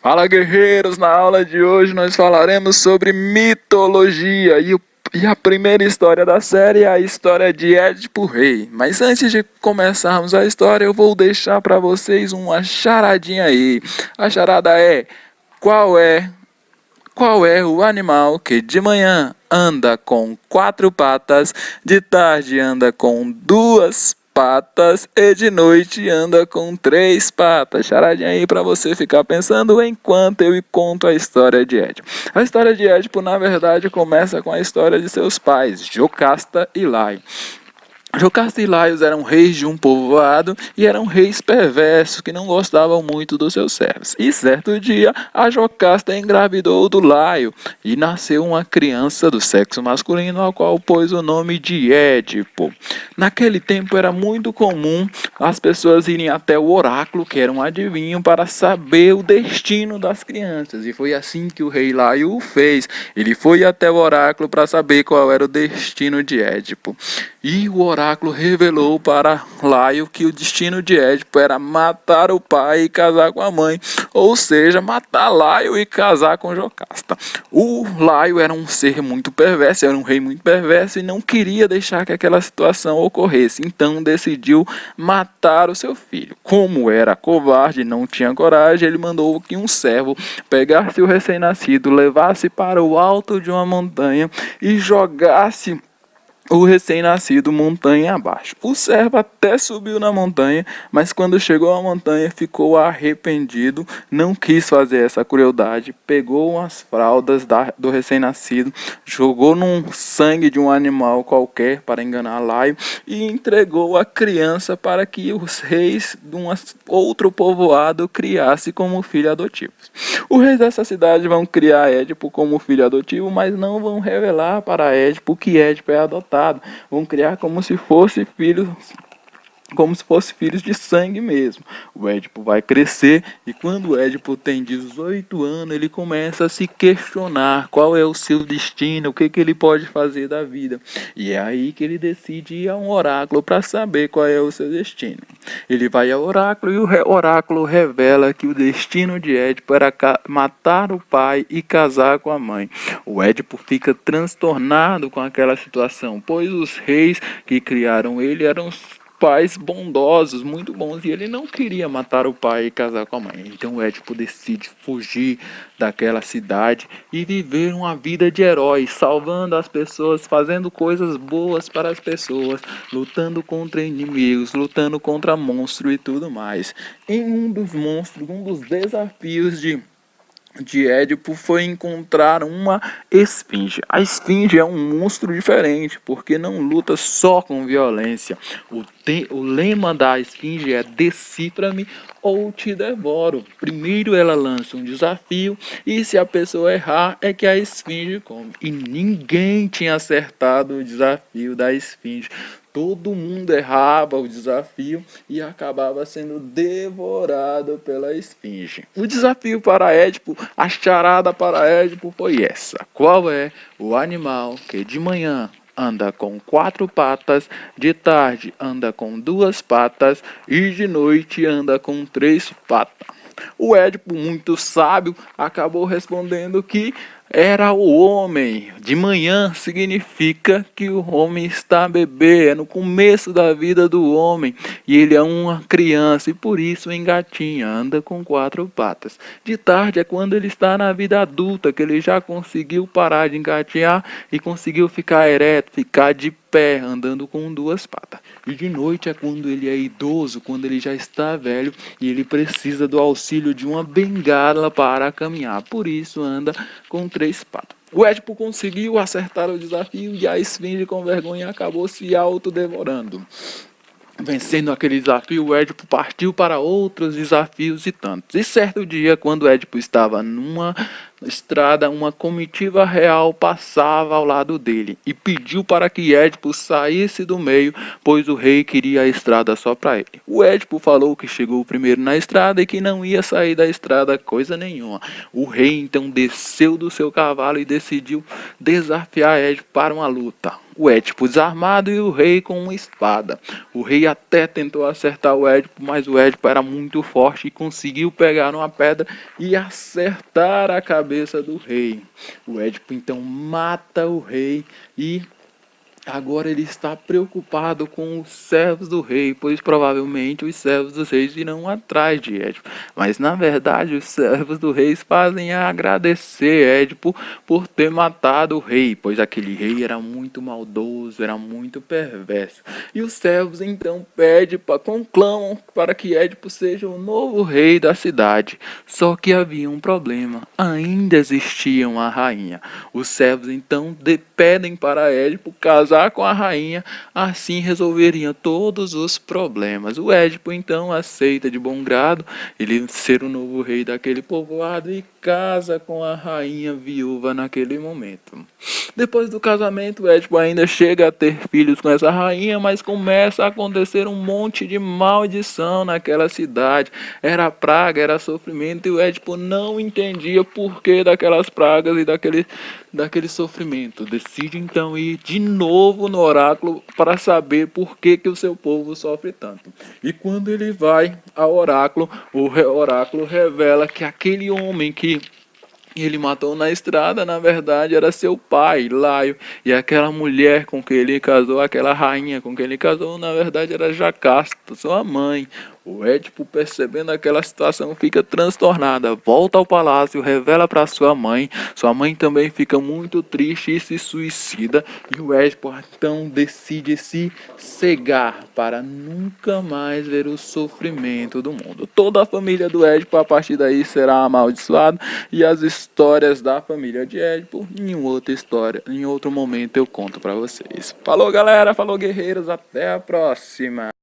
Fala, guerreiros! Na aula de hoje nós falaremos sobre mitologia e a primeira história da série é a história de Édipo Rei. Mas antes de começarmos a história, eu vou deixar para vocês uma charadinha aí. A charada é: qual é qual é o animal que de manhã anda com quatro patas, de tarde anda com duas patas e de noite anda com três patas? Charadinha aí para você ficar pensando enquanto eu conto a história de Édipo. A história de Édipo, na verdade, começa com a história de seus pais, Jocasta e Laio. Jocasta e Laios eram reis de um povoado e eram reis perversos que não gostavam muito dos seus servos. E certo dia, a Jocasta engravidou do Laio e nasceu uma criança do sexo masculino, ao qual pôs o nome de Édipo. Naquele tempo era muito comum as pessoas irem até o oráculo, que era um adivinho, para saber o destino das crianças. E foi assim que o rei Laio o fez. Ele foi até o oráculo para saber qual era o destino de Édipo. E o oráculo revelou para Laio que o destino de Édipo era matar o pai e casar com a mãe, ou seja, matar Laio e casar com Jocasta. O Laio era um ser muito perverso, era um rei muito perverso e não queria deixar que aquela situação ocorresse, então decidiu matar o seu filho. Como era covarde e não tinha coragem, ele mandou que um servo pegasse o recém-nascido, levasse para o alto de uma montanha e jogasse o recém-nascido montanha abaixo. O servo até subiu na montanha, mas quando chegou à montanha ficou arrependido, não quis fazer essa crueldade, pegou as fraldas do recém-nascido, jogou no sangue de um animal qualquer para enganar Laio e entregou a criança para que os reis de um outro povoado criassem como filho adotivo. Os reis dessa cidade vão criar Édipo como filho adotivo, mas não vão revelar para Édipo que Édipo é adotado. Vão criar como se fosse filhos de sangue mesmo. O Édipo vai crescer e quando o Édipo tem 18 anos, ele começa a se questionar qual é o seu destino, o que ele pode fazer da vida. E é aí que ele decide ir a um oráculo para saber qual é o seu destino. Ele vai ao oráculo e o oráculo revela que o destino de Édipo era matar o pai e casar com a mãe. O Édipo fica transtornado com aquela situação, pois os reis que criaram ele eram pais bondosos, muito bons, e ele não queria matar o pai e casar com a mãe. Então Édipo decide fugir daquela cidade e viver uma vida de herói, salvando as pessoas, fazendo coisas boas para as pessoas, lutando contra inimigos, lutando contra monstros e tudo mais. Em um dos desafios de Édipo foi encontrar uma esfinge. A esfinge é um monstro diferente, porque não luta só com violência. O lema da esfinge é: decifra-me ou te devoro. Primeiro ela lança um desafio e se a pessoa errar é que a esfinge come. E ninguém tinha acertado o desafio da esfinge. Todo mundo errava o desafio e acabava sendo devorado pela esfinge. O desafio para Édipo, a charada para Édipo foi essa: qual é o animal que de manhã anda com quatro patas, de tarde anda com duas patas e de noite anda com três patas? O Édipo, muito sábio, acabou respondendo que era o homem. De manhã significa que o homem está bebê, é no começo da vida do homem, e ele é uma criança, e por isso engatinha, anda com quatro patas. De tarde é quando ele está na vida adulta, que ele já conseguiu parar de engatinhar e conseguiu ficar ereto, ficar de pé, andando com duas patas. E de noite é quando ele é idoso, quando ele já está velho e ele precisa do auxílio de uma bengala para caminhar. Por isso anda com três patas. O Édipo conseguiu acertar o desafio e a esfinge com vergonha acabou se autodevorando. Vencendo aquele desafio, o Édipo partiu para outros desafios e tantos. E certo dia, quando Édipo estava numa estrada, uma comitiva real passava ao lado dele e pediu para que Édipo saísse do meio, pois o rei queria a estrada só para ele. O Édipo falou que chegou primeiro na estrada e que não ia sair da estrada coisa nenhuma. O rei então desceu do seu cavalo e decidiu desafiar Édipo para uma luta. o Édipo desarmado e o rei com uma espada. O rei até tentou acertar o Édipo, mas o Édipo era muito forte e conseguiu pegar uma pedra e acertar a cabeça do rei. O Édipo então mata o rei e agora ele está preocupado com os servos do rei, pois provavelmente os servos dos reis virão atrás de Édipo. Mas na verdade os servos do rei fazem agradecer Édipo por ter matado o rei, pois aquele rei era muito maldoso, era muito perverso. E os servos então conclamam para que Édipo seja o novo rei da cidade. Só que havia um problema, ainda existia uma rainha. Os servos então pedem para Édipo casar com a rainha, assim resolveriam todos os problemas. O Édipo então aceita de bom grado ele ser o novo rei daquele povoado e casa com a rainha viúva naquele momento. Depois do casamento, o Édipo ainda chega a ter filhos com essa rainha, mas começa a acontecer um monte de maldição naquela cidade. Era praga, era sofrimento, e o Édipo não entendia por que daquelas pragas e daquele sofrimento. Decide então ir de novo no oráculo para saber por que o seu povo sofre tanto. E quando ele vai ao oráculo, o oráculo revela que aquele homem que ele matou na estrada, na verdade, era seu pai, Laio. E aquela mulher com quem ele casou, aquela rainha com quem ele casou, na verdade, era Jocasta, sua mãe. O Édipo, percebendo aquela situação, fica transtornada. Volta ao palácio, revela para sua mãe. Sua mãe também fica muito triste e se suicida. E o Édipo, então, decide se cegar para nunca mais ver o sofrimento do mundo. Toda a família do Édipo, a partir daí, será amaldiçoada. E as histórias da família de Édipo, em outra história, em outro momento, eu conto para vocês. Falou, galera. Falou, guerreiros. Até a próxima.